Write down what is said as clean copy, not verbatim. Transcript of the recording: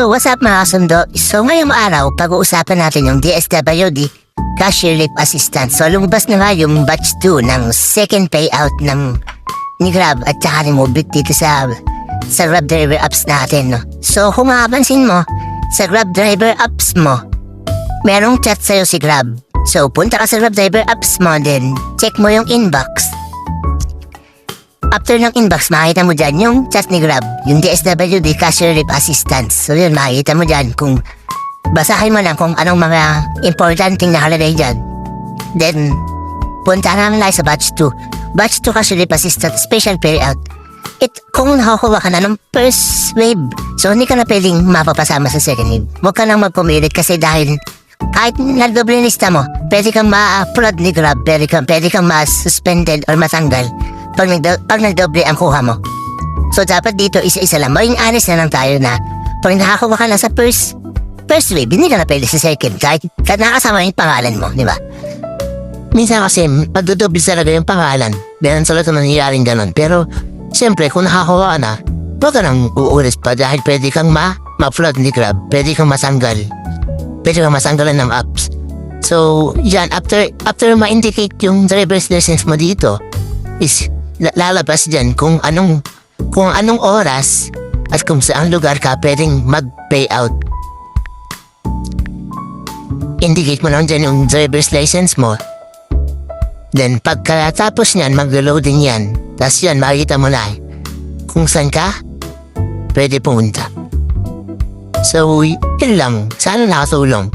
So what's up mga kasundo? So ngayong araw, pag-uusapan natin yung DSWD, Cashier Leave Assistant. So lumabas na nga yung batch 2 ng second payout ni Grab at saka ni Mobit dito sa Grab driver apps natin. No? So kung makapansin mo, sa Grab driver apps mo, merong chat sa'yo si Grab. So punta ka sa Grab driver apps mo, then check mo yung inbox. After ng inbox, makikita mo dyan yung chat ni Grab, yung DSWD Cashier Leave Assistance. So yun, makikita mo dyan kung basahin mo lang kung anong mga importanteng nakalagay dyan. Then, punta namin lang sa batch 2. Batch 2 Cashier Leave Assistance Special Payout. Kung nakakuha ka na ng first wave, so hindi ka na pwedeng mapapasama sa second wave. Huwag ka nang magpumilit kasi dahil kahit nagdoble lista mo, pwede kang ma-upload ni Grab, pwede kang ma-suspended or matanggal pag nagdoble ang kuha mo. So dapat dito isa-isa lang. Maging honest na lang tayo na pag nakakuha ka na sa first wave, hindi ka na pwede sa second kahit nakasama yung pangalan mo, di ba? Minsan kasi magdodoble talaga yung pangalan. Meron sa lahat na nangyayaring ganon. Pero siyempre kung nakakuha ka na, huwag ka nang uulis pa dahil pwede kang ma-upload ni Grab, pwede kang masanggal. Pwede kang masanggalan ng apps. So yan, after ma-indicate yung driver's license mo dito, is lalabas dyan kung anong oras at kung saan lugar ka pwedeng mag-payout. Indicate mo lang dyan yung driver's license mo. Then pagkatapos nyan, mag-loading yan. Tapos yan, makikita mo na kung saan ka pwede pumunta. So, yun lang. Sana nakatulong.